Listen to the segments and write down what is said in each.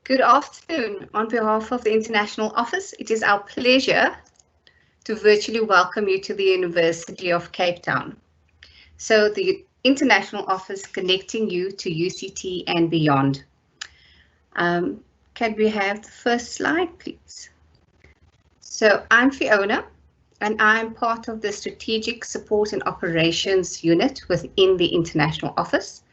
Good afternoon. On behalf of the International Office, it is our pleasure to virtually welcome you to the University of Cape Town. So the International Office connecting you to UCT and beyond. Can we have the first slide, please? So I'm Fiona, and I'm part of the Strategic Support and Operations Unit within the International Office.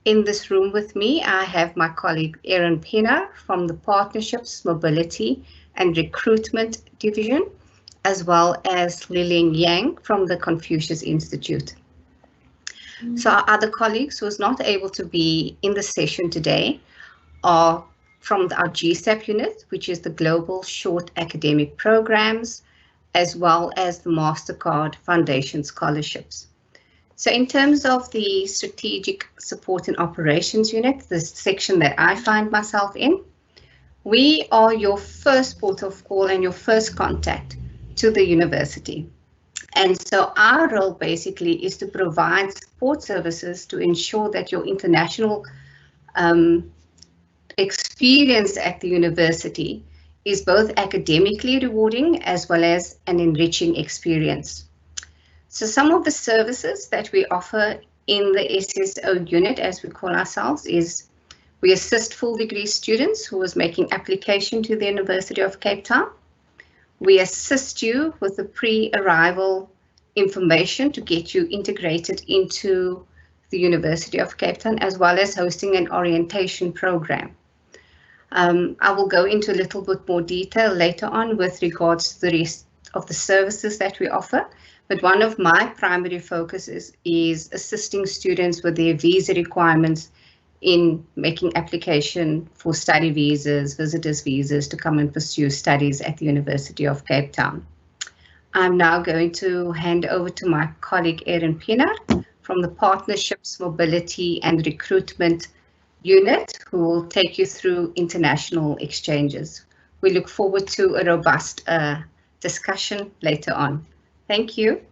In this room with me, I have my colleague Erin Pena from the Partnerships, Mobility and Recruitment Division, as well as Liling Yang from the Confucius Institute. So our other colleagues who was not able to be in the session today are from our GSAP unit, which is the Global Short Academic Programs, as well as the MasterCard Foundation Scholarships. So in terms of the Strategic Support and Operations Unit, the section that I find myself in, we are your first port of call and your first contact to the university. And so our role basically is to provide support services to ensure that your international experience at the university is both academically rewarding as well as an enriching experience. So some of the services that we offer in the SSO unit, as we call ourselves, is we assist full degree students who is making application to the University of Cape Town. We assist you with the pre-arrival information to get you integrated into the University of Cape Town, as well as hosting an orientation program. I will go into a little bit more detail later on with regards to the rest of the services that we offer. But one of my primary focuses is assisting students with their visa requirements in making application for study visas, visitors visas to come and pursue studies at the University of Cape Town. I'm now going to hand over to my colleague Erin Pena from the Partnerships, Mobility and Recruitment Unit, who will take you through international exchanges. We look forward to a robust discussion later on. Thank you.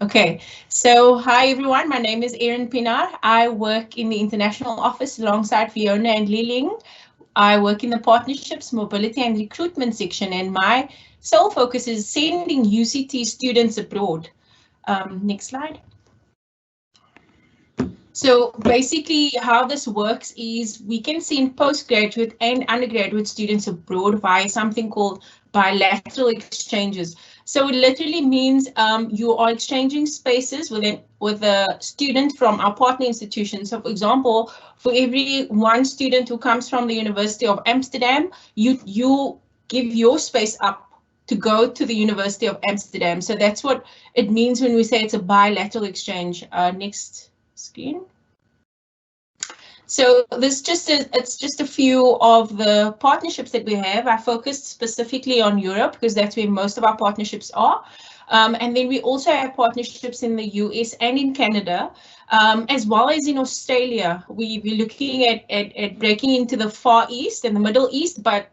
Okay, so hi everyone, my name is Erin Pena. I work in the International Office alongside Fiona and Liling. I work in the Partnerships, Mobility and Recruitment section, and my sole focus is sending UCT students abroad. Next slide. So basically how this works is we can send postgraduate and undergraduate students abroad via something called bilateral exchanges. So it literally means you are exchanging spaces with a student from our partner institution. So for example, for every one student who comes from the University of Amsterdam, you give your space up to go to the University of Amsterdam. So that's what it means when we say it's a bilateral exchange. Next screen. So this it's just a few of the partnerships that we have. I focused specifically on Europe because that's where most of our partnerships are. And then we also have partnerships in the US and in Canada, as well as in Australia. We're looking at breaking into the Far East and the Middle East, but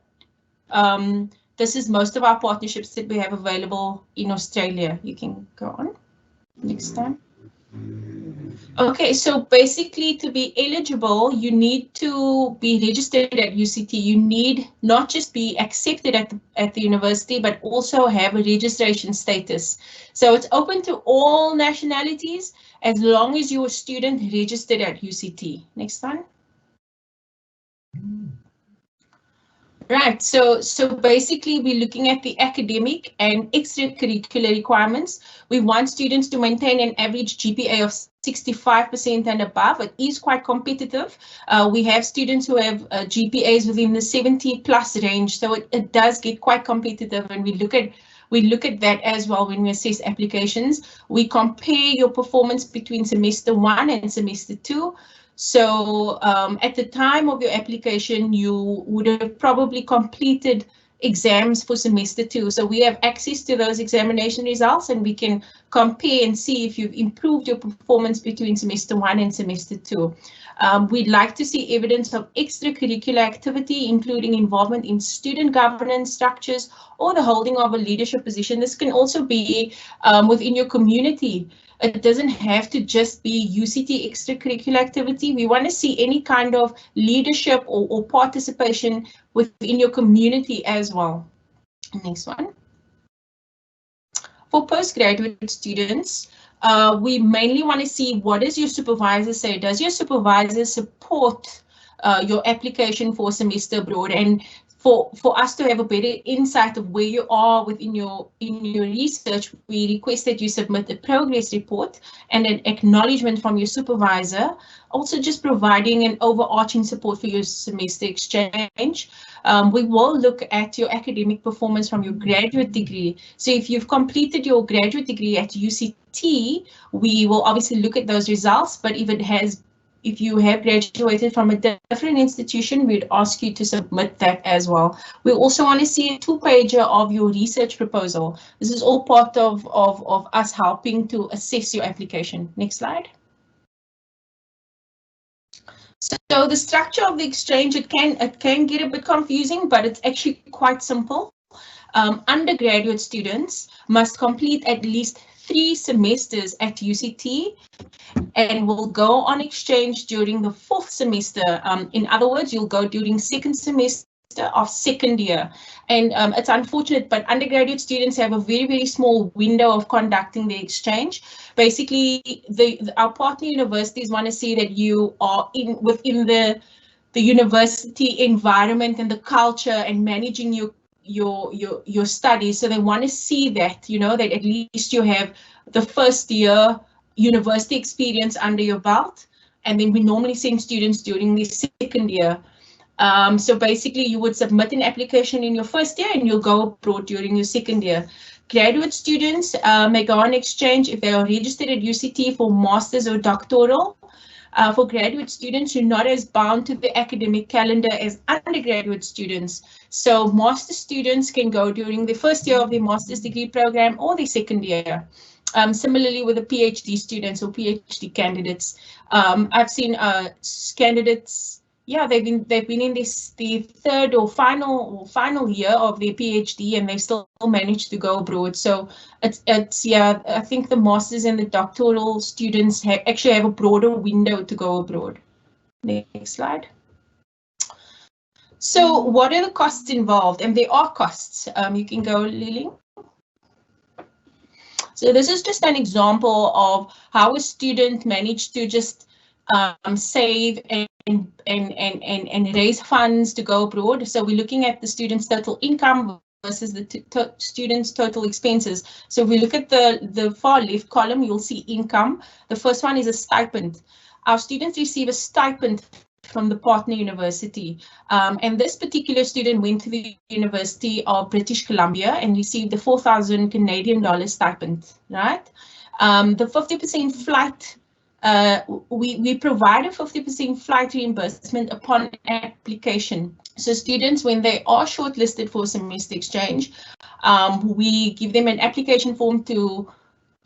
this is most of our partnerships that we have available in Australia. You can go on next time. Okay, so basically to be eligible, you need to be registered at UCT. You need not just be accepted at the university, but also have a registration status. So it's open to all nationalities as long as you're a student registered at UCT. Next one. Right, so basically we're looking at the academic and extracurricular requirements. We want students to maintain an average GPA of 65% and above. It is quite competitive. We have students who have GPAs within the 70+ range, so it does get quite competitive, and we look at that as well when we assess applications. We compare your performance between semester 1 and semester 2. So at the time of your application, you would have probably completed exams for semester 2. So we have access to those examination results, and we can compare and see if you've improved your performance between semester 1 and semester 2. We'd like to see evidence of extracurricular activity, including involvement in student governance structures or the holding of a leadership position. This can also be within your community. It doesn't have to just be UCT extracurricular activity. We want to see any kind of leadership or participation within your community as well. Next one. For postgraduate students, we mainly want to see what does your supervisor say. Does your supervisor support your application for a semester abroad? And for us to have a better insight of where you are within your research, we request that you submit a progress report and an acknowledgement from your supervisor, also just providing an overarching support for your semester exchange. We will look at your academic performance from your graduate degree. So if you've completed your graduate degree at UCT, we will obviously look at those results, but if you have graduated from a different institution, we'd ask you to submit that as well. We also want to see a 2-pager of your research proposal. This is all part of us helping to assess your application. Next slide. So the structure of the exchange, it can get a bit confusing, but it's actually quite simple. Undergraduate students must complete at least 3 semesters at UCT and will go on exchange during the 4th semester. In other words, you'll go during 2nd semester of 2nd year. And it's unfortunate, but undergraduate students have a very, very small window of conducting the exchange. Basically, our partner universities want to see that you are within the university environment and the culture and managing your studies. So they want to see that, that at least you have the 1st year university experience under your belt, and then we normally send students during the 2nd year. So basically you would submit an application in your 1st year and you'll go abroad during your 2nd year. Graduate students may go on exchange if they are registered at UCT for master's or doctoral. For graduate students, you're not as bound to the academic calendar as undergraduate students. So master students can go during the 1st year of their master's degree program or the 2nd year. Similarly with the PhD students or PhD candidates, I've seen candidates, yeah, they've been in the 3rd or final year of their PhD and they still managed to go abroad. So it's yeah, I think the masters and the doctoral students actually have a broader window to go abroad. Next slide. So what are the costs involved? And there are costs. You can go, Lily. So this is just an example of how a student managed to just save and raise funds to go abroad. So we're looking at the student's total income versus the student's total expenses. So if we look at the far left column, you'll see income. The first one is a stipend. Our students receive a stipend from the partner university. And this particular student went to the University of British Columbia and received the 4,000 Canadian dollars stipend, right? The 50% flight, we provide a 50% flight reimbursement upon application. So students, when they are shortlisted for semester exchange, we give them an application form to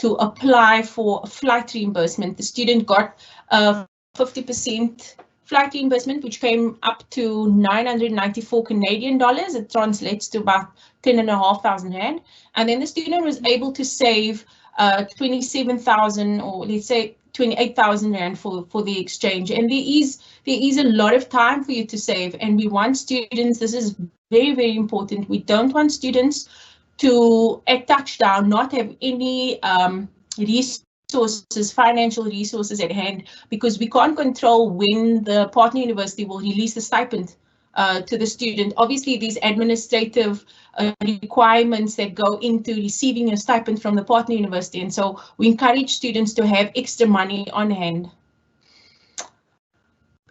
apply for a flight reimbursement. The student got 50% flight reimbursement, which came up to 994 Canadian dollars. It translates to about 10,500 Rand. And then the student was able to save 27,000 or let's say 28,000 Rand for the exchange. And there is a lot of time for you to save. And we want students, this is very, very important. We don't want students to at touchdown not have any resources, financial resources at hand, because we can't control when the partner university will release the stipend to the student. Obviously, these administrative requirements that go into receiving a stipend from the partner university, and so we encourage students to have extra money on hand.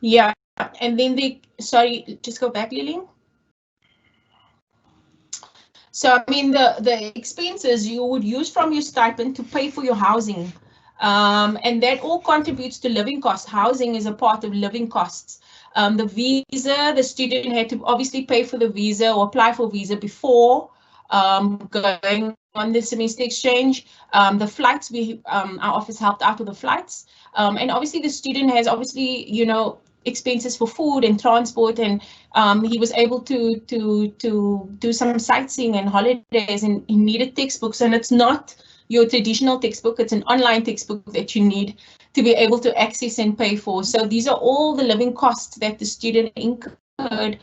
Yeah, and then sorry, just go back, Lily. So I mean the expenses you would use from your stipend to pay for your housing. And that all contributes to living costs. Housing is a part of living costs. The visa, the student had to obviously pay for the visa or apply for visa before going on the semester exchange. The flights, our office helped out with the flights. And obviously the student has expenses for food and transport, and he was able to do some sightseeing and holidays, and he needed textbooks, and it's not your traditional textbook, it's an online textbook that you need to be able to access and pay for. So these are all the living costs that the student incurred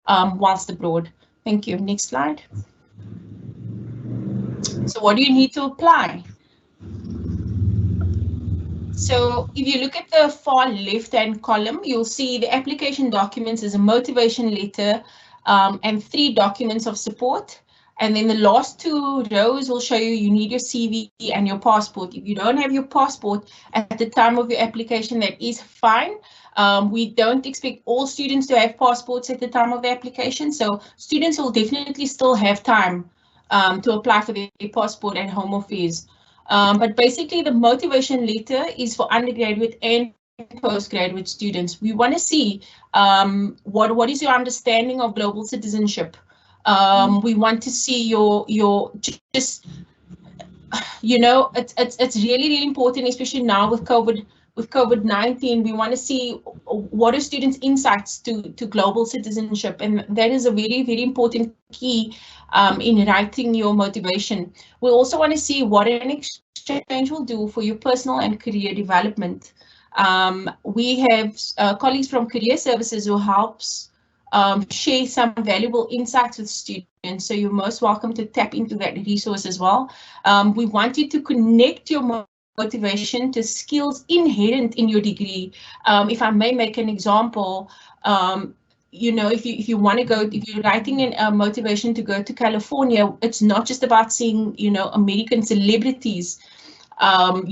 whilst abroad. Thank you. Next slide. So what do you need to apply? So if you look at the far left-hand column, you'll see the application documents is a motivation letter and 3 documents of support. And then the last 2 rows will show you need your CV and your passport. If you don't have your passport at the time of your application, that is fine. We don't expect all students to have passports at the time of the application, so students will definitely still have time to apply for their passport at Home Affairs. But basically the motivation letter is for undergraduate and postgraduate students. We want to see what is your understanding of global citizenship. We want to see your just, it's really important, especially now with COVID-19. We want to see what are students' insights to global citizenship, and that is a very important key in writing your motivation. We also want to see what an exchange will do for your personal and career development. We have colleagues from career services who helps share some valuable insights with students, so you're most welcome to tap into that resource as well. We want you to connect your motivation to skills inherent in your degree. If I may make an example, if you want to go, if you're writing a motivation to go to California, it's not just about seeing, American celebrities, but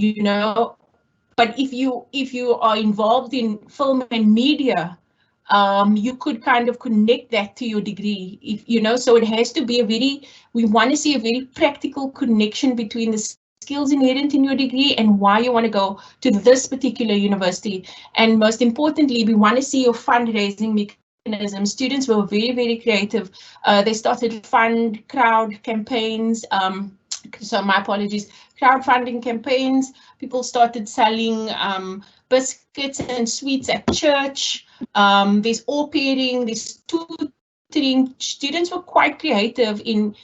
if you are involved in film and media, you could kind of connect that to your degree, so it has to be we want to see a very practical connection between the skills inherent in your degree and why you want to go to this particular university. And most importantly, we want to see your fundraising mechanism. Students were very creative. They started crowd campaigns. So my apologies, crowdfunding campaigns. People started selling biscuits and sweets at church. There's au pairing, there's tutoring. Students were quite creative in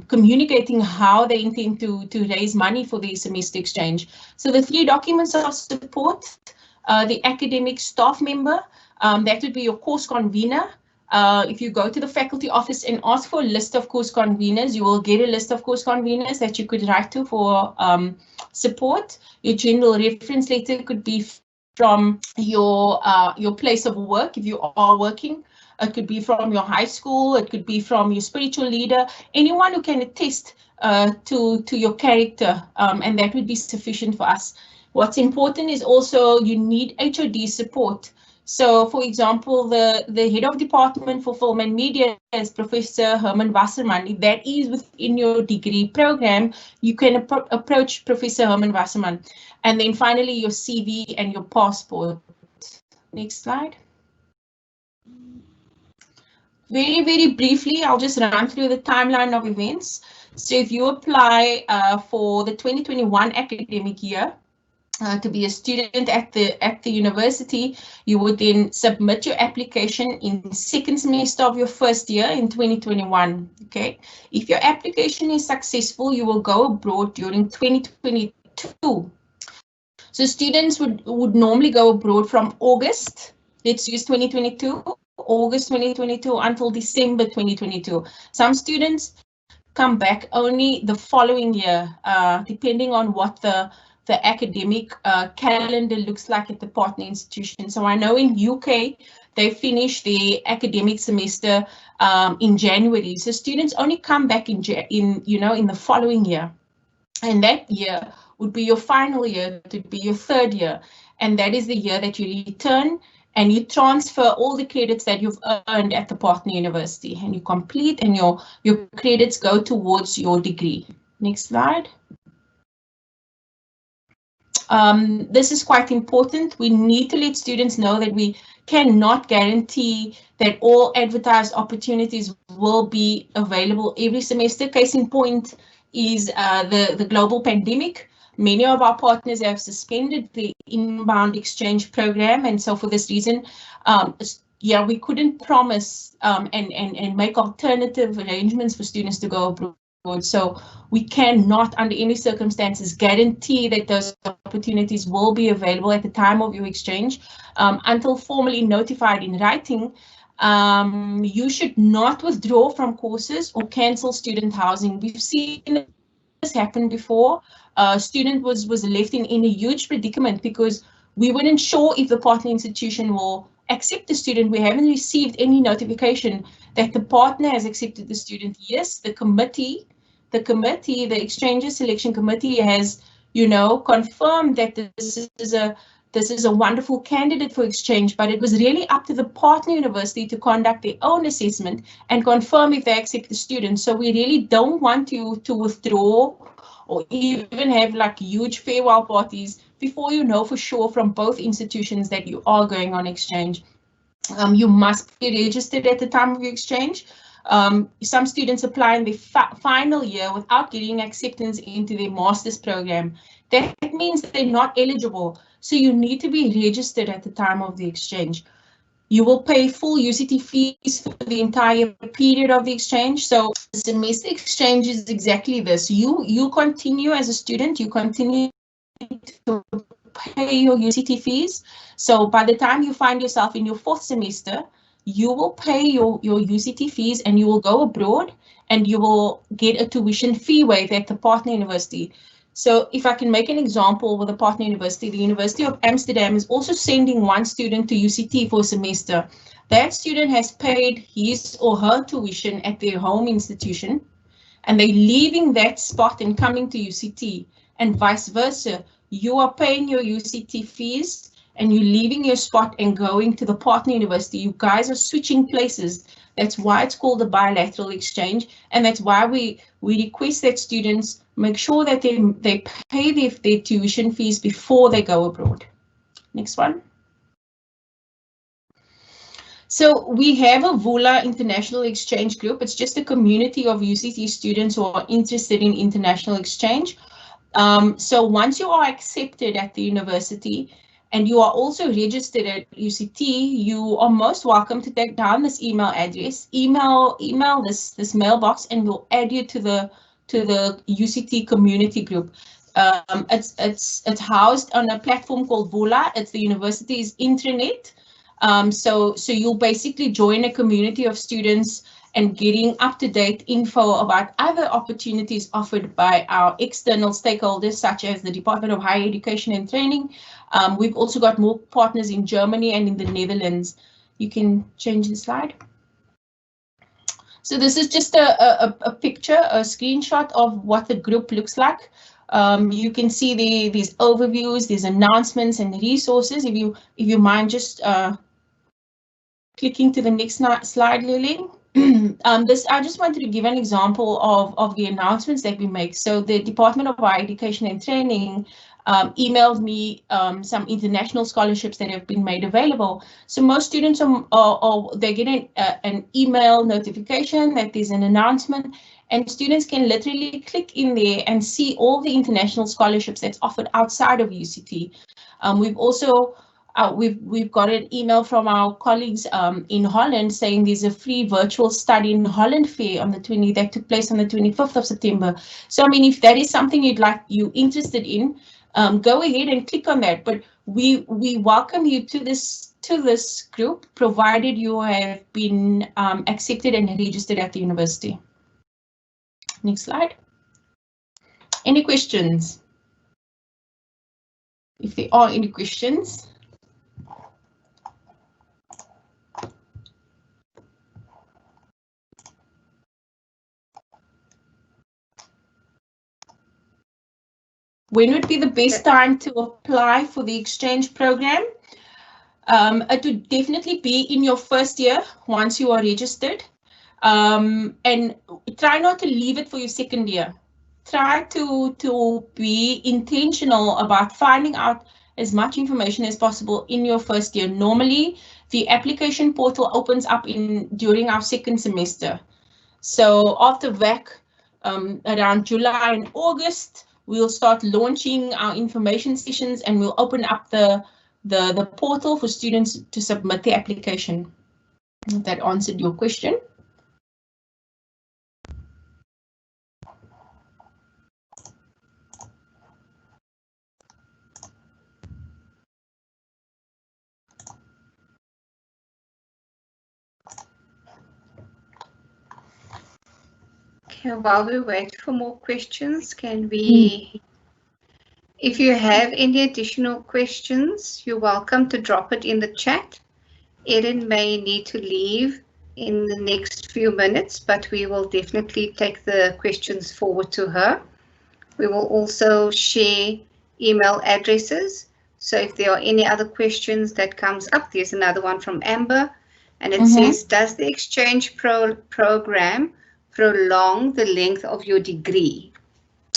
communicating how they intend to raise money for their semester exchange. So the 3 documents of support, the academic staff member, that would be your course convener. If you go to the faculty office and ask for a list of course conveners, you will get a list of course conveners that you could write to for support. Your general reference letter could be from your place of work if you are working. It could be from your high school, it could be from your spiritual leader, anyone who can attest to your character, and that would be sufficient for us. What's important is also you need HOD support. So, for example, the head of department for film and media is Professor Herman Wasserman. If that is within your degree program, you can approach Professor Herman Wasserman. And then finally, your CV and your passport. Next slide. Very briefly, I'll just run through the timeline of events. So if you apply for the 2021 academic year to be a student at the university, you would then submit your application in the 2nd semester of your 1st year in 2021. Okay, if your application is successful, you will go abroad during 2022. So students would normally go abroad from August, let's use 2022. August 2022 until December 2022. Some students come back only the following year, depending on what the academic calendar looks like at the partner institution. So I know in UK, they finish the academic semester in January. So students only come back in the following year. And that year would be your final year, to be your 3rd year. And that is the year that you return and you transfer all the credits that you've earned at the partner university, and you complete, and your credits go towards your degree. Next slide. This is quite important. We need to let students know that we cannot guarantee that all advertised opportunities will be available every semester. Case in point is the global pandemic. Many of our partners have suspended the inbound exchange program, and so for this reason, yeah, we couldn't promise and make alternative arrangements for students to go abroad. So we cannot, under any circumstances, guarantee that those opportunities will be available at the time of your exchange. Until formally notified in writing, you should not withdraw from courses or cancel student housing. We've seen this happen before. A student was left in a huge predicament because we weren't sure if the partner institution will accept the student. We haven't received any notification that the partner has accepted the student. Yes, the exchanges selection committee has, confirmed that this is a wonderful candidate for exchange, but it was really up to the partner university to conduct their own assessment and confirm if they accept the student. So we really don't want you to withdraw or even have like huge farewell parties before you know for sure from both institutions that you are going on exchange. You must be registered at the time of your exchange. Some students apply in the final year without getting acceptance into their master's program. That means they're not eligible. So you need to be registered at the time of the exchange. You will pay full UCT fees for the entire period of the exchange. So the semester exchange is exactly this. You continue as a student, you continue to pay your UCT fees. So by the time you find yourself in your 4th semester, you will pay your UCT fees and you will go abroad and you will get a tuition fee waiver at the partner university. So if I can make an example with a partner university, the University of Amsterdam is also sending one student to UCT for a semester. That student has paid his or her tuition at their home institution, and they're leaving that spot and coming to UCT, and vice versa. You are paying your UCT fees and you're leaving your spot and going to the partner university. You guys are switching places. That's why it's called a bilateral exchange, and that's why we request that students make sure that they pay their tuition fees before they go abroad. Next one. So we have a Vula International Exchange Group. It's just a community of UCT students who are interested in international exchange. So once you are accepted at the university, and you are also registered at UCT, you are most welcome to take down this email address, email this mailbox, and we'll add you to the UCT community group. It's housed on a platform called Vula. It's the university's intranet. So you'll basically join a community of students and getting up-to-date info about other opportunities offered by our external stakeholders, such as the Department of Higher Education and Training. We've also got more partners in Germany and in the Netherlands. You can change the slide. So this is just a picture, a screenshot of what the group looks like. You can see these overviews, these announcements and resources. If you mind just clicking to the next slide, Lily. I just wanted to give an example of the announcements that we make. So the Department of Higher Education and Training emailed me some international scholarships that have been made available. So most students they get an email notification that there's an announcement, and students can literally click in there and see all the international scholarships that's offered outside of UCT. We've also we've got an email from our colleagues in Holland saying there's a free virtual study in Holland fair on that took place on the 25th of September. So I mean, if that is something you're interested in, go ahead and click on that. But we welcome you to this group, provided you have been accepted and registered at the university. Next slide. Any questions? If there are any questions. When would be the best time to apply for the exchange program? It would definitely be in your first year once you are registered. And try not to leave it for your second year. Try to be intentional about finding out as much information as possible in your first year. Normally, the application portal opens up during our second semester. So after VAC, around July and August, we'll start launching our information sessions, and we'll open up the portal for students to submit the application. If that answered your question. Okay, while we wait for more questions, can we, if you have any additional questions, you're welcome to drop it in the chat. Erin may need to leave in the next few minutes, but we will definitely take the questions forward to her. We will also share email addresses. So if there are any other questions that comes up, there's another one from Amber, and it says, does the exchange program prolong the length of your degree?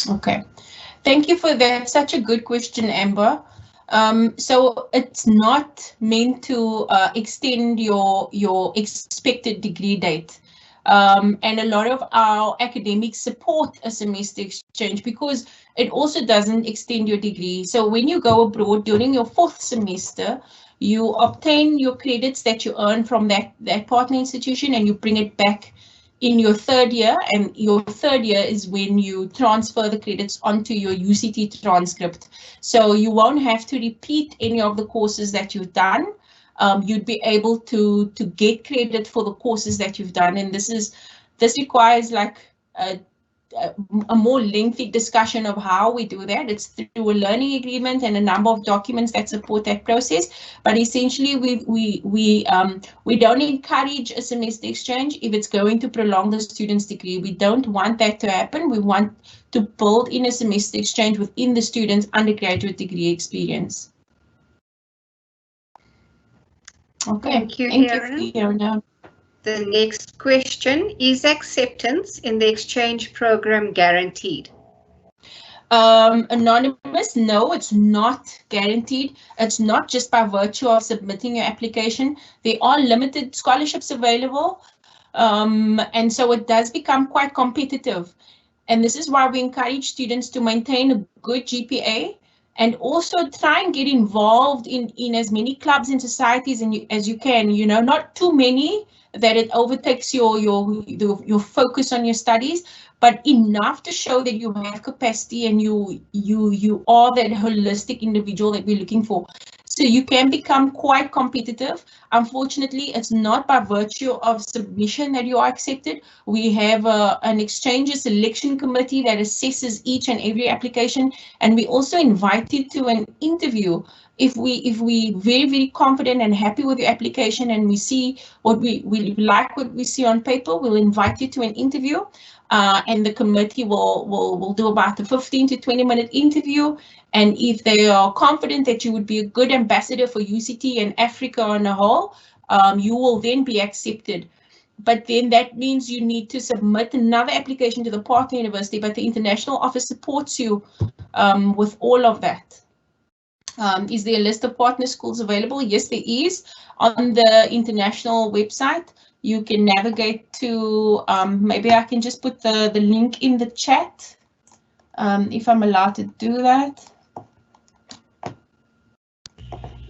Okay, thank you for that. Such a good question, Amber. So it's not meant to extend your expected degree date. And a lot of our academics support a semester exchange because it also doesn't extend your degree. So when you go abroad during your 4th semester, you obtain your credits that you earn from that partner institution, and you bring it back in your 3rd year, and your 3rd year is when you transfer the credits onto your UCT transcript. So you won't have to repeat any of the courses that you've done. You'd be able to get credit for the courses that you've done, and this requires like a more lengthy discussion of how we do that. It's through a learning agreement and a number of documents that support that process. But essentially, we don't encourage a semester exchange if it's going to prolong the student's degree. We don't want that to happen. We want to build in a semester exchange within the student's undergraduate degree experience. Okay, thank you, Fiona. The next question, is acceptance in the exchange program guaranteed? Anonymous, no, it's not guaranteed. It's not just by virtue of submitting your application. There are limited scholarships available, and so it does become quite competitive. And this is why we encourage students to maintain a good GPA and also try and get involved in as many clubs and societies as you can, you know, not too many that it overtakes your focus on your studies, but enough to show that you have capacity and you are that holistic individual that we're looking for. So you can become quite competitive. Unfortunately, it's not by virtue of submission that you are accepted. We have an exchange selection committee that assesses each and every application, and we also invite you to an interview. If we very, very confident and happy with your application, and we see what we like what we see on paper, we'll invite you to an interview, and the committee will do about a 15 to 20-minute interview. And if they are confident that you would be a good ambassador for UCT and Africa on a whole, you will then be accepted. But then that means you need to submit another application to the partner university, but the international office supports you with all of that. Is there a list of partner schools available? Yes, there is. On the international website, you can navigate to, maybe I can just put the link in the chat, if I'm allowed to do that.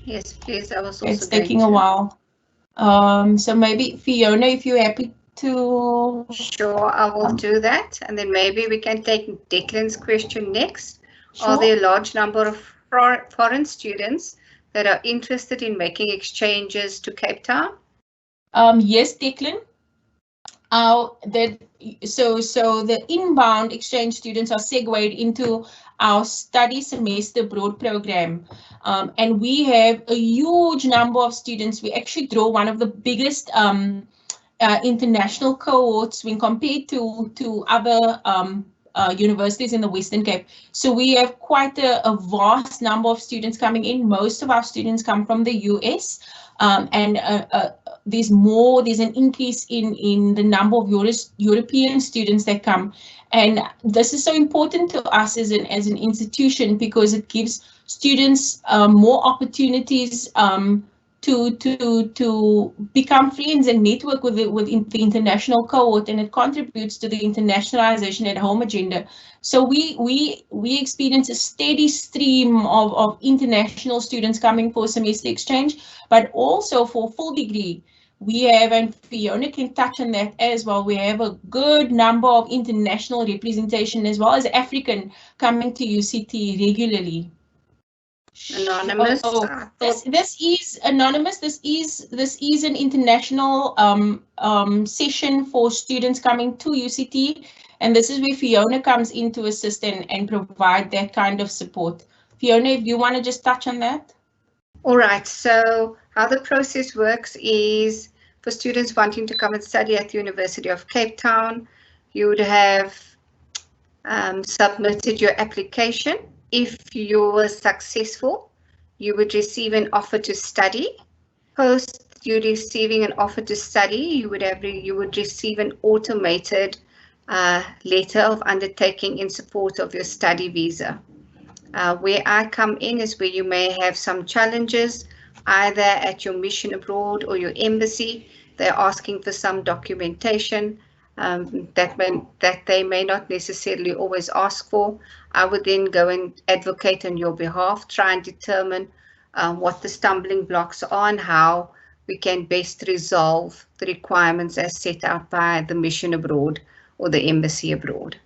Yes, please. I was also it's taking a while. So maybe Fiona, if you're happy to. Sure, I will do that. And then maybe we can take Declan's question next. Sure. Are there a large number of foreign students that are interested in making exchanges to Cape Town? Yes, Declan. So the inbound exchange students are segued into our study semester abroad program, and we have a huge number of students. We actually draw one of the biggest international cohorts when compared to other universities in the Western Cape. So we have quite a vast number of students coming in. Most of our students come from the US, and there's an increase in the number of European students that come. And this is so important to us as an institution because it gives students more opportunities to become friends and network with the international cohort, and it contributes to the internationalization at home agenda. So we experience a steady stream of international students coming for semester exchange, but also for full degree. We have, and Fiona can touch on that as well, we have a good number of international representation as well as African coming to UCT regularly. Anonymous. This is anonymous. This is an international session for students coming to UCT, and this is where Fiona comes in to assist and provide that kind of support. Fiona, if you want to just touch on that. All right, so how the process works is for students wanting to come and study at the University of Cape Town, you would have submitted your application. If you were successful, you would receive an offer to study. Post you receiving an offer to study, you would receive an automated letter of undertaking in support of your study visa. Where I come in is where you may have some challenges, either at your mission abroad or your embassy. They're asking for some documentation that they may not necessarily always ask for. I would then go and advocate on your behalf, try and determine what the stumbling blocks are and how we can best resolve the requirements as set out by the mission abroad or the embassy abroad.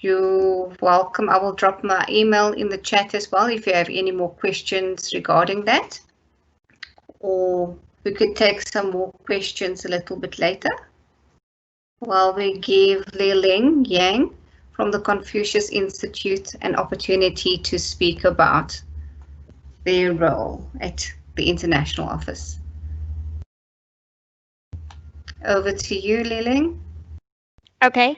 You're welcome. I will drop my email in the chat as well if you have any more questions regarding that. Or we could take some more questions a little bit later while we give Li-Ling Yang from the Confucius Institute an opportunity to speak about their role at the international office. Over to you, Li-Ling. Okay.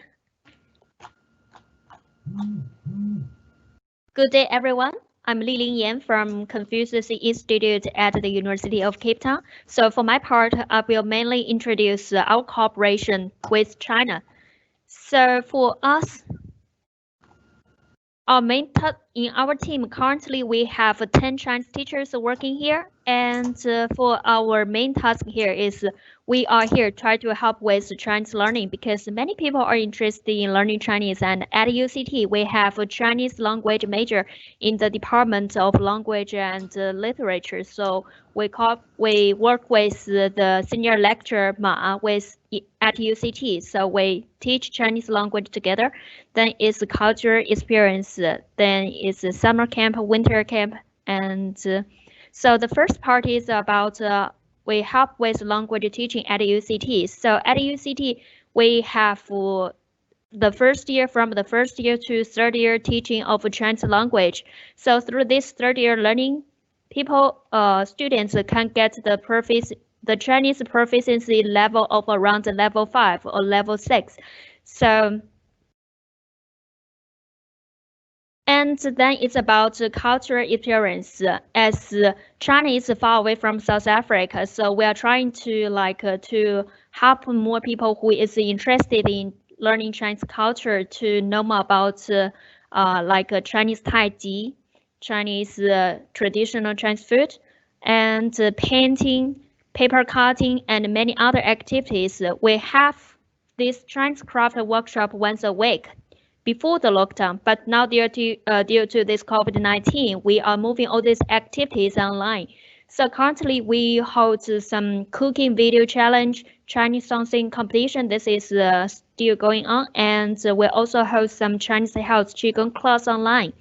Good day, everyone. I'm Li-Ling Yan from Confucius Institute at the University of Cape Town. So for my part, I will mainly introduce our cooperation with China. So for us, in our team, currently we have 10 Chinese teachers working here. And for our main task here is we are here try to help with Chinese learning because many people are interested in learning Chinese. And at UCT, we have a Chinese language major in the Department of Language and Literature. So we work with the senior lecturer Ma at UCT. So we teach Chinese language together. Then it's a cultural experience. Then it's a summer camp, winter camp, and so the first part is about we help with language teaching at UCT. So at UCT, we have from the first year to third year teaching of Chinese language. So through this third year learning, students can get the Chinese proficiency level of around level 5 or level 6. So. And then it's about cultural experience. As China is far away from South Africa, so we are trying to to help more people who is interested in learning Chinese culture to know more about Chinese Tai Chi, Chinese traditional Chinese food, and painting, paper cutting, and many other activities. We have this Chinese craft workshop once a week before the lockdown, but now due to this COVID-19, we are moving all these activities online. So currently we hold some cooking video challenge, Chinese song singing competition. This is still going on, and we also hold some Chinese health Qigong class online.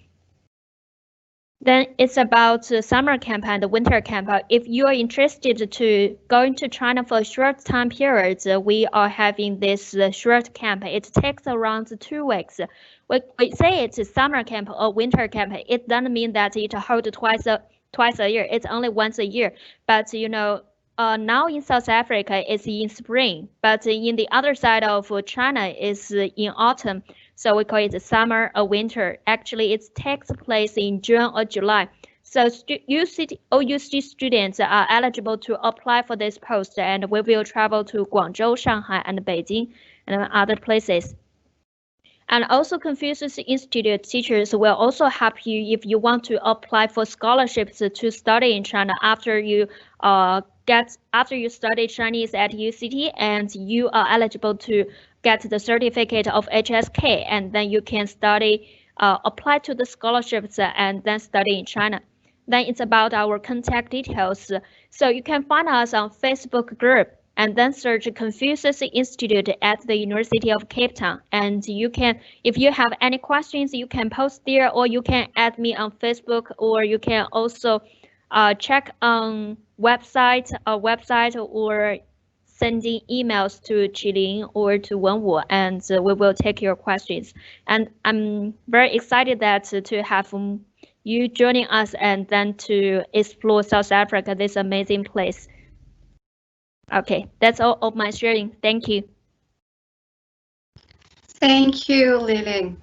Then it's about summer camp and winter camp. If you are interested to going to China for a short time period, we are having this short camp. It takes around 2 weeks. We say it's a summer camp or winter camp. It doesn't mean that it holds twice a year. It's only once a year. But now in South Africa it's in spring, but in the other side of China is in autumn. So we call it summer or winter. Actually, it takes place in June or July. So UCT students are eligible to apply for this post, and we will travel to Guangzhou, Shanghai, and Beijing, and other places. And also Confucius Institute teachers will also help you if you want to apply for scholarships to study in China after you study Chinese at UCT and you are eligible to get the certificate of HSK, and then you can apply to the scholarships and then study in China. Then it's about our contact details. So you can find us on Facebook group and then search Confucius Institute at the University of Cape Town. And you can, if you have any questions, you can post there, or you can add me on Facebook, or you can also check on website or sending emails to Qilin or to Wenwu, and we will take your questions. And I'm very excited that to have you joining us and then to explore South Africa, this amazing place. Okay, that's all of my sharing. Thank you. Thank you, Lilin.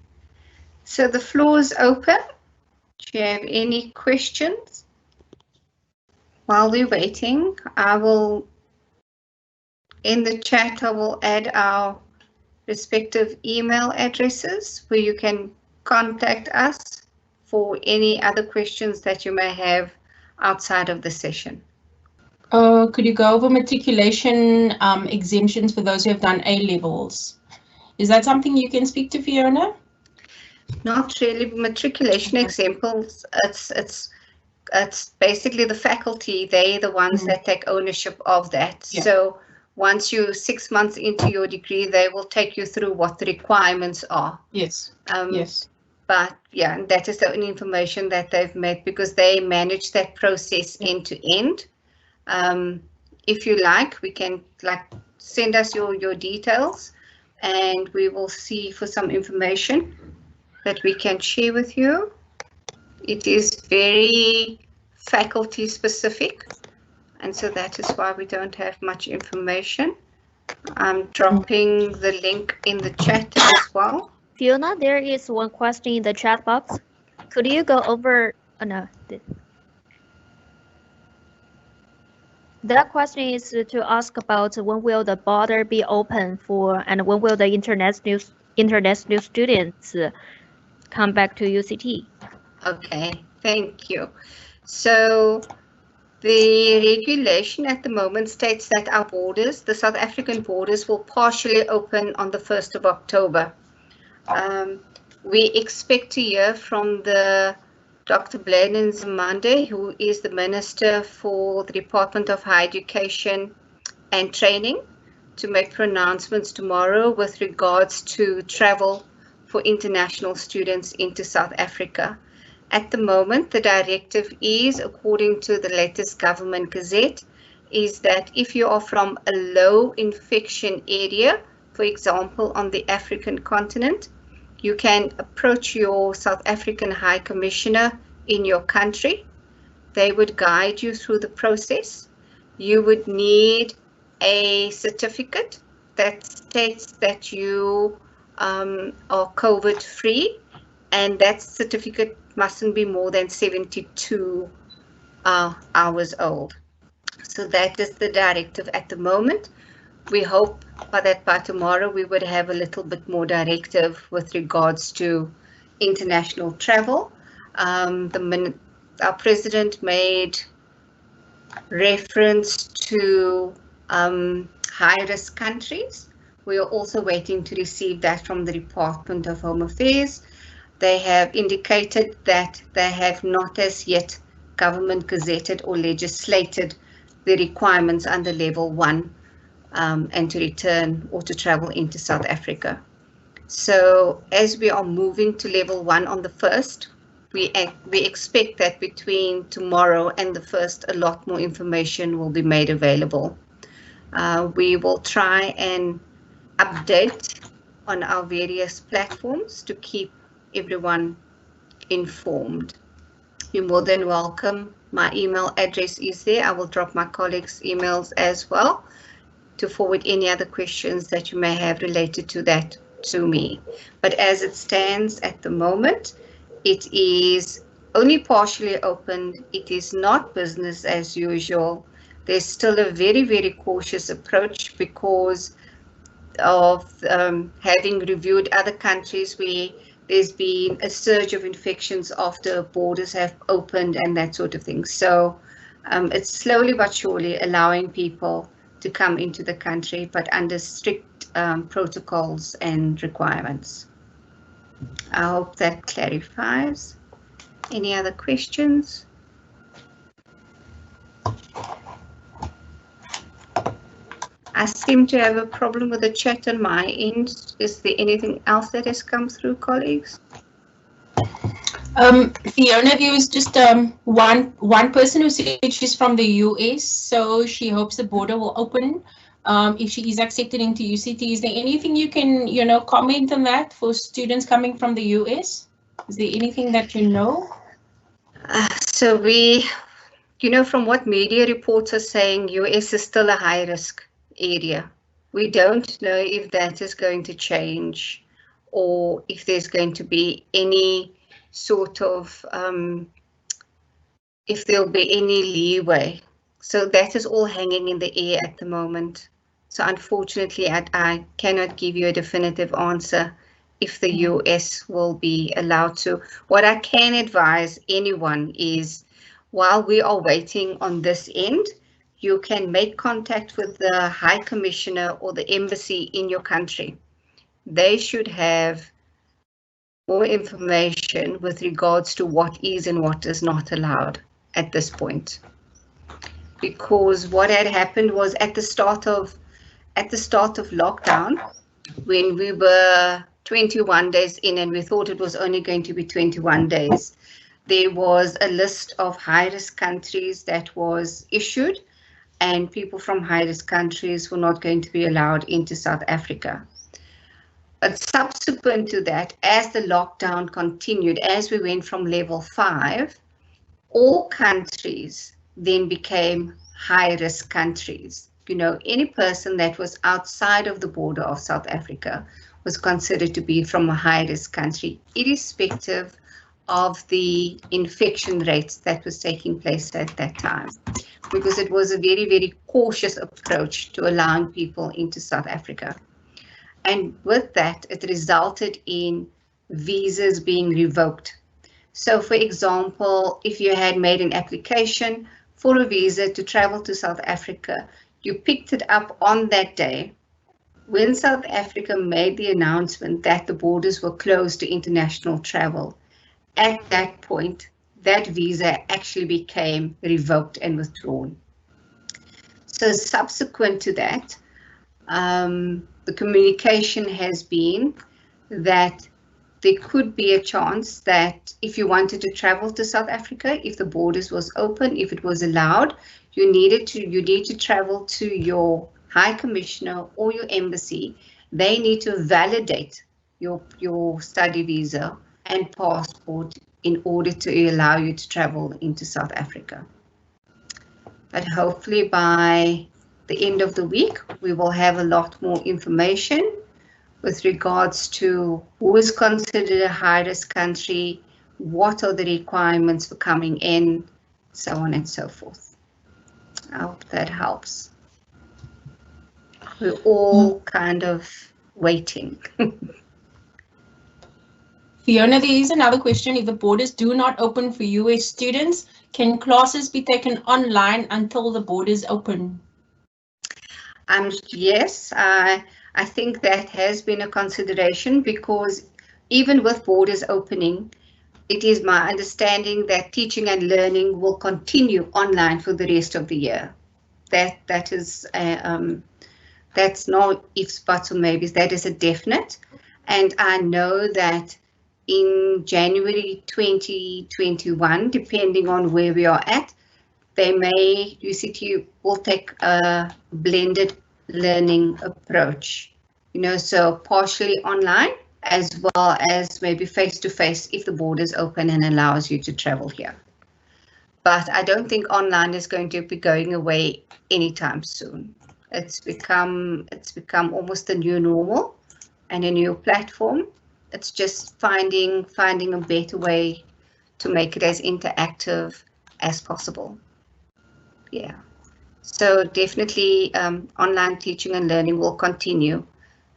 So the floor is open. Do you have any questions? While we're waiting, in the chat, I will add our respective email addresses where you can contact us for any other questions that you may have outside of the session. Could you go over matriculation exemptions for those who have done A-levels? Is that something you can speak to, Fiona? Not really. Matriculation exemptions, it's basically the faculty, they're the ones that take ownership of that. Yeah. So once you're 6 months into your degree, they will take you through what the requirements are. Yes. Yes. But yeah, that is the only information that they've made, because they manage that process end to end. If you like, we can send us your details, and we will see for some information that we can share with you. It is very faculty specific, and so that is why we don't have much information. I'm dropping the link in the chat as well. Fiona, there is one question in the chat box. Could you go over? Oh, no. That question is to ask about when will the border be open for, and when will the international students come back to UCT? Okay, thank you. So the regulation at the moment states that our borders, the South African borders, will partially open on the 1st of October. We expect to hear from Dr. Bladen Zamande, who is the Minister for the Department of Higher Education and Training, to make pronouncements tomorrow with regards to travel for international students into South Africa. At the moment, the directive is, according to the latest government gazette, is that if you are from a low infection area, for example, on the African continent, you can approach your South African High Commissioner in your country. They would guide you through the process. You would need a certificate that states that you are COVID-free, and that certificate mustn't be more than 72 hours old. So that is the directive at the moment. We hope that by tomorrow we would have a little bit more directive with regards to international travel. Our president made reference to high-risk countries. We are also waiting to receive that from the Department of Home Affairs. They have indicated that they have not as yet government gazetted or legislated the requirements under level 1 and to return or to travel into South Africa. So as we are moving to level 1 on the 1st, we expect that between tomorrow and the 1st, a lot more information will be made available. We will try and update on our various platforms to keep everyone informed. You're more than welcome. My email address is there. I will drop my colleagues' emails as well to forward any other questions that you may have related to that to me. But as it stands at the moment, it is only partially opened. It is not business as usual. There's still a very, very cautious approach because having reviewed other countries where there's been a surge of infections after borders have opened and that sort of thing. So it's slowly but surely allowing people to come into the country, but under strict protocols and requirements. I hope that clarifies. Any other questions? I seem to have a problem with the chat on my end. Is there anything else that has come through, colleagues? Fiona, there was just one person who said she's from the US, so she hopes the border will open if she is accepted into UCT. Is there anything you can, comment on that for students coming from the US? Is there anything that you know? So we, from what media reports are saying, US is still a high risk area. We don't know if that is going to change or if there's going to be any sort of, if there'll be any leeway. So that is all hanging in the air at the moment. So unfortunately, I cannot give you a definitive answer if the US will be allowed to. What I can advise anyone is, while we are waiting on this end, you can make contact with the High Commissioner or the embassy in your country. They should have more information with regards to what is and what is not allowed at this point. Because what had happened was at the start of lockdown, when we were 21 days in and we thought it was only going to be 21 days, there was a list of high-risk countries that was issued, and people from high-risk countries were not going to be allowed into South Africa. But subsequent to that, as the lockdown continued, as we went from level 5, all countries then became high-risk countries. Any person that was outside of the border of South Africa was considered to be from a high-risk country, irrespective of the infection rates that was taking place at that time, because it was a very, very cautious approach to allowing people into South Africa. And with that, it resulted in visas being revoked. So for example, if you had made an application for a visa to travel to South Africa, you picked it up on that day. When South Africa made the announcement that the borders were closed to international travel, at that point, that visa actually became revoked and withdrawn. So subsequent to that, the communication has been that there could be a chance that if you wanted to travel to South Africa, if the borders was open, if it was allowed, you need to travel to your High Commissioner or your embassy. They need to validate your study visa and passport in order to allow you to travel into South Africa. But hopefully by the end of the week, we will have a lot more information with regards to who is considered a high-risk country, what are the requirements for coming in, so on and so forth. I hope that helps. We're all kind of waiting. Fiona, there is another question. If the borders do not open for US students, can classes be taken online until the borders open? Yes, I think that has been a consideration, because even with borders opening, it is my understanding that teaching and learning will continue online for the rest of the year. That is that's no ifs, buts or maybes, that is a definite. And I know that in January 2021, depending on where we are at, UCT will take a blended learning approach, so partially online as well as maybe face-to-face if the borders open and allows you to travel here. But I don't think online is going to be going away anytime soon. It's become almost a new normal and a new platform. It's just finding a better way to make it as interactive as possible. Yeah, so definitely online teaching and learning will continue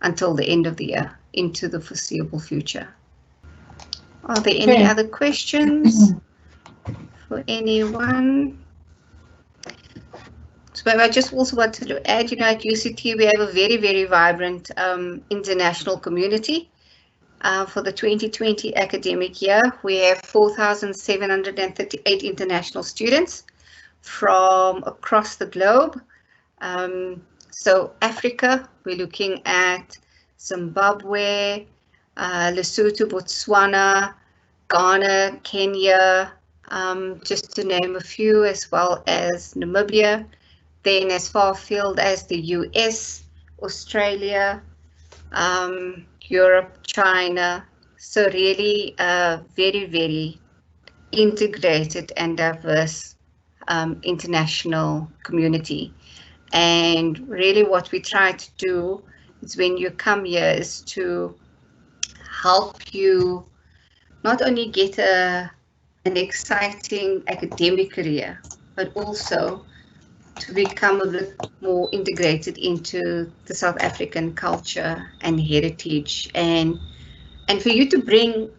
until the end of the year, into the foreseeable future. Are there any other questions for anyone? So I just also wanted to add, at UCT we have a very, very vibrant international community. For the 2020 academic year, we have 4,738 international students from across the globe. So Africa, we're looking at Zimbabwe, Lesotho, Botswana, Ghana, Kenya, just to name a few, as well as Namibia. Then as far afield as the US, Australia, Europe, China. So really a very, very integrated and diverse international community. And really what we try to do is, when you come here, is to help you not only get an exciting academic career, but also to become a bit more integrated into the South African culture and heritage, and for you to bring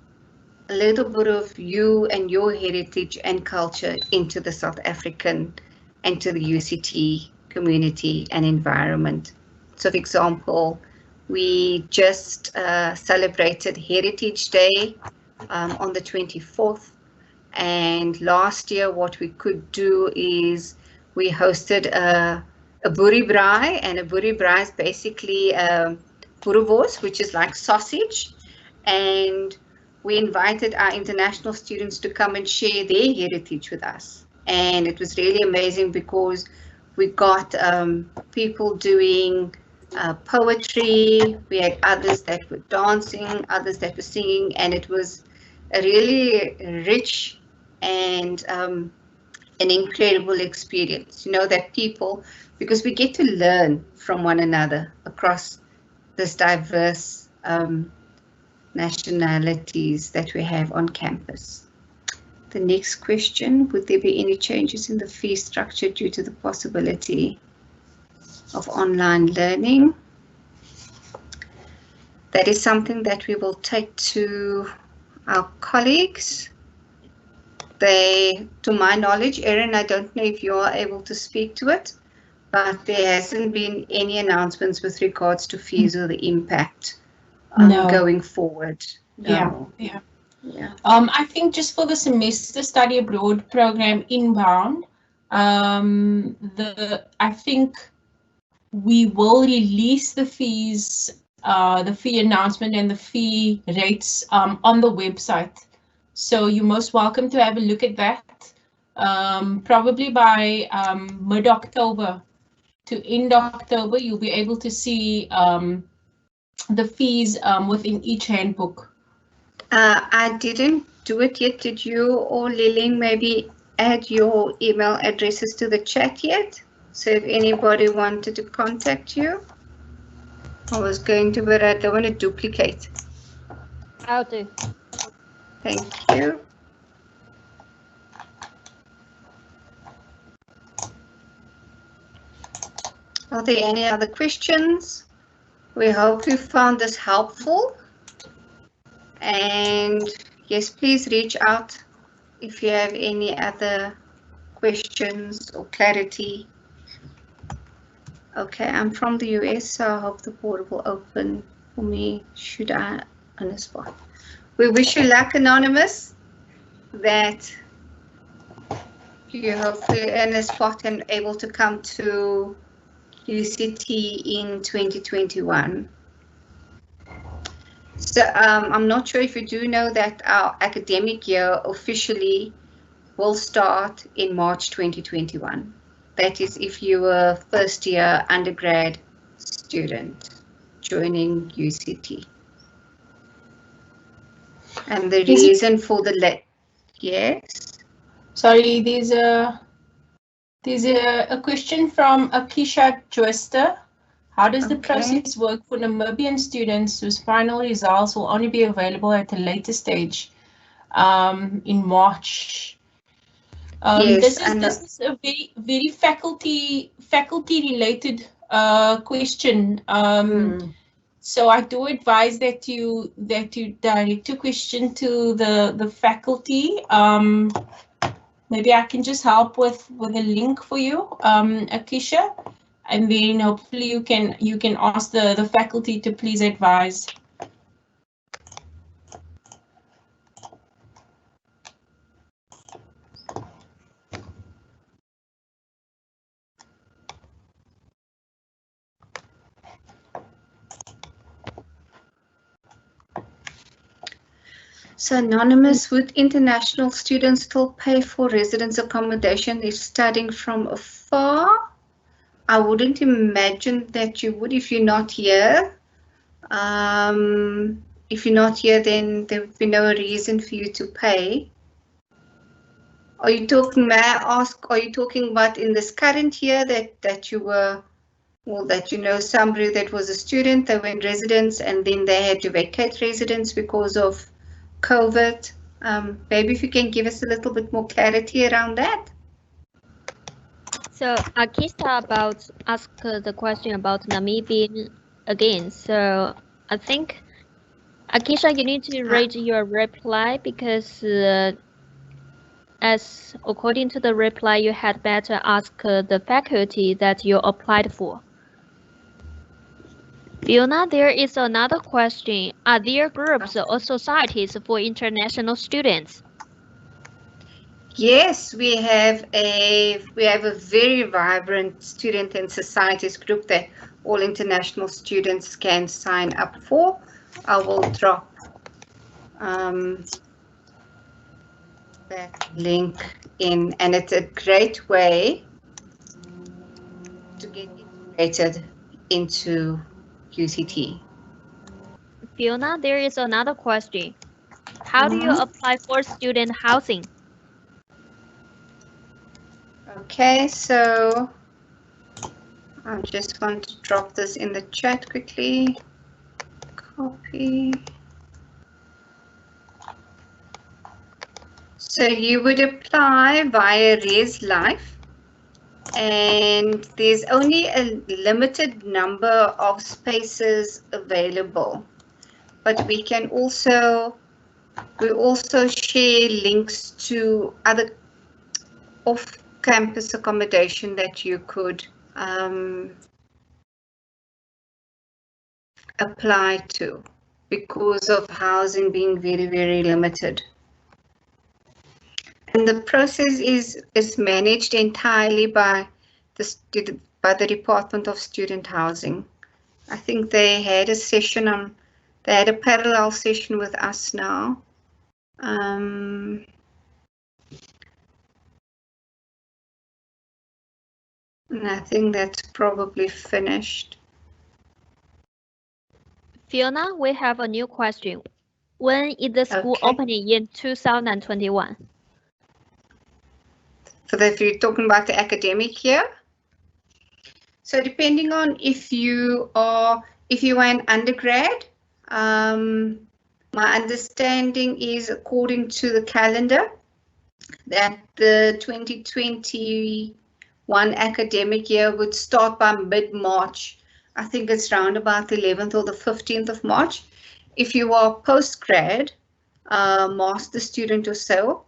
a little bit of you and your heritage and culture into the South African and to the UCT community and environment. So for example, we just celebrated Heritage Day on the 24th, and last year what we could do is we hosted a boerie braai, and a boerie braai is basically boerewors, which is like sausage, and we invited our international students to come and share their heritage with us. And it was really amazing because we got people doing poetry, we had others that were dancing, others that were singing, and it was a really rich and an incredible experience, that people, because we get to learn from one another across this diverse nationalities that we have on campus. The next question, would there be any changes in the fee structure due to the possibility of online learning? That is something that we will take to our colleagues. They, to my knowledge, Erin, I don't know if you are able to speak to it, but there hasn't been any announcements with regards to fees or the impact going forward. No. Yeah. I think just for the semester study abroad program inbound, I think we will release the fees, the fee announcement and the fee rates on the website. So you're most welcome to have a look at that. Probably by mid-October to end October, you'll be able to see the fees within each handbook. I didn't do it yet. Did you or Liling maybe add your email addresses to the chat yet? So if anybody wanted to contact you, I was going to, but I don't want to duplicate. I'll do. Thank you. Are there any other questions? We hope you found this helpful. And yes, please reach out if you have any other questions or clarity. Okay, I'm from the US, so I hope the border will open for me should I on the spot. We wish you luck, Anonymous, that you hopefully earn a spot and able to come to UCT in 2021. So I'm not sure if you do know that our academic year officially will start in March 2021. That is if you were a first year undergrad student joining UCT. And the reason for the yes. Sorry, there's a question from Akisha Joester. How does the process work for Namibian students whose final results will only be available at a later stage in March? Yes, this is a very faculty related question. So I do advise that you direct your question to the faculty. Maybe I can just help with a link for you, Akisha, and then hopefully you can ask the faculty to please advise. So anonymous, would international students still pay for residence accommodation if studying from afar? I wouldn't imagine that you would if you're not here. If you're not here, then there would be no reason for you to pay. Are you talking, may I ask, are you talking about in this current year that you were, well, that you know somebody that was a student, they were in residence and then they had to vacate residence because of COVID? Maybe if you can give us a little bit more clarity around that. So Akisha asked the question about Namibia again. So I think Akisha, you need to read your reply because as according to the reply, you had better ask the faculty that you applied for. Fiona, there is another question. Are there groups or societies for international students? Yes, we have a very vibrant student and societies group that all international students can sign up for. I will drop that link in, and it's a great way to get integrated into UCT. Fiona, there is another question. How do you apply for student housing? Okay, so I just want to drop this in the chat quickly. Copy. So you would apply via Res Life, and there's only a limited number of spaces available, but we also share links to other off-campus accommodation that you could apply to because of housing being very, very limited. And the process is managed entirely by the Department of Student Housing. I think they had a session they had a parallel session with us now. And I think that's probably finished. Fiona, we have a new question. When is the school opening in 2021? So if you're talking about the academic year, so depending on if you are an undergrad, my understanding is according to the calendar that the 2021 academic year would start by mid-March. I think it's around about the 11th or the 15th of March. If you are postgrad, master student or so,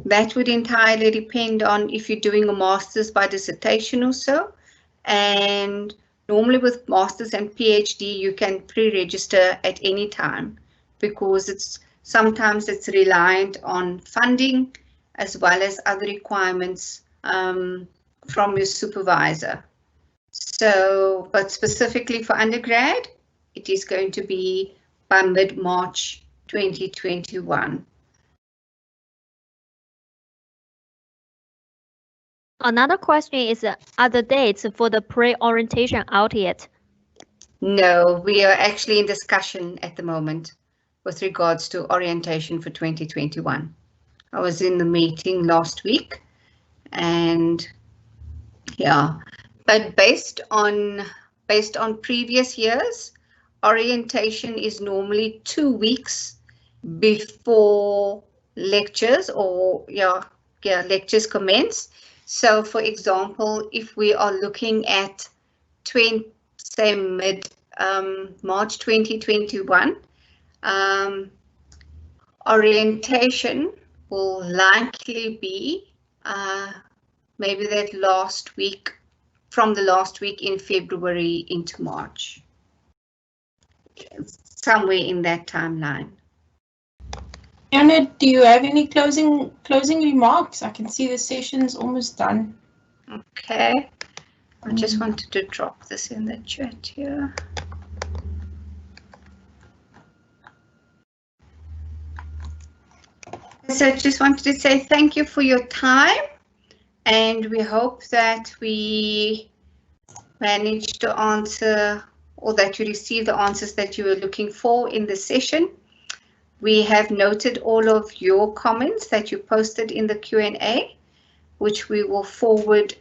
that would entirely depend on if you're doing a master's by dissertation or so. And normally with master's and PhD, you can pre-register at any time because sometimes it's reliant on funding as well as other requirements from your supervisor. So, but specifically for undergrad, it is going to be by mid-March 2021. Another question is, are the dates for the pre-orientation out yet? No, we are actually in discussion at the moment with regards to orientation for 2021. I was in the meeting last week and yeah, but based on previous years, orientation is normally 2 weeks before lectures or lectures commence. So for example, if we are looking at say mid March 2021. Orientation will likely be maybe that last week, from the last week in February into March, somewhere in that timeline. Anna, do you have any closing remarks? I can see the session's almost done. Okay, I just wanted to drop this in the chat here. So I just wanted to say thank you for your time, and we hope that we managed to answer, or that you received the answers that you were looking for in the session. We have noted all of your comments that you posted in the Q&A, which we will forward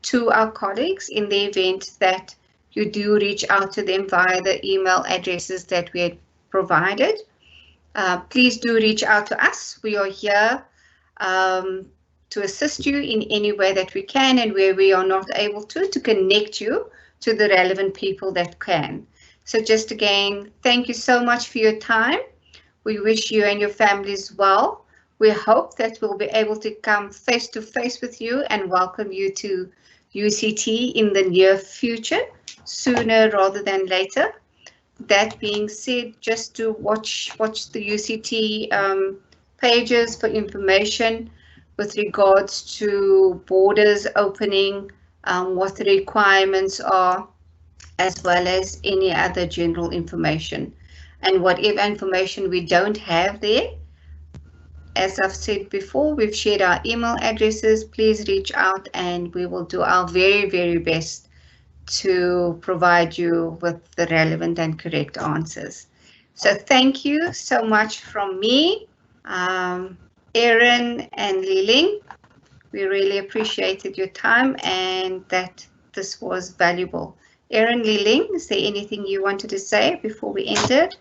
to our colleagues in the event that you do reach out to them via the email addresses that we had provided. Please do reach out to us. We are here to assist you in any way that we can, and where we are not able to connect you to the relevant people that can. So just again, thank you so much for your time. We wish you and your families well. We hope that we'll be able to come face to face with you and welcome you to UCT in the near future, sooner rather than later. That being said, just to watch the UCT pages for information with regards to borders opening, what the requirements are, as well as any other general information. And whatever information we don't have there, as I've said before, we've shared our email addresses. Please reach out and we will do our very, very best to provide you with the relevant and correct answers. So thank you so much from me, Erin and Li-Ling. We really appreciated your time and that this was valuable. Erin, Li-Ling, is there anything you wanted to say before we ended?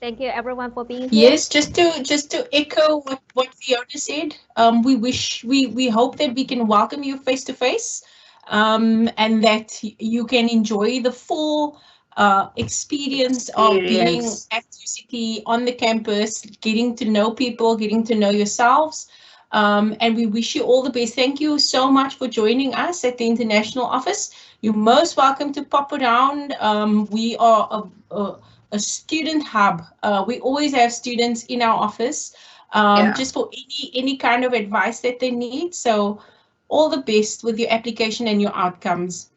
Thank you everyone for being here. Yes, just to echo what Fiona said, we hope that we can welcome you face to face, and that you can enjoy the full experience of being at UCT on the campus, getting to know people, getting to know yourselves. And we wish you all the best. Thank you so much for joining us at the International Office. You're most welcome to pop around. We are a student hub. We always have students in our office, just for any kind of advice that they need. So all the best with your application and your outcomes.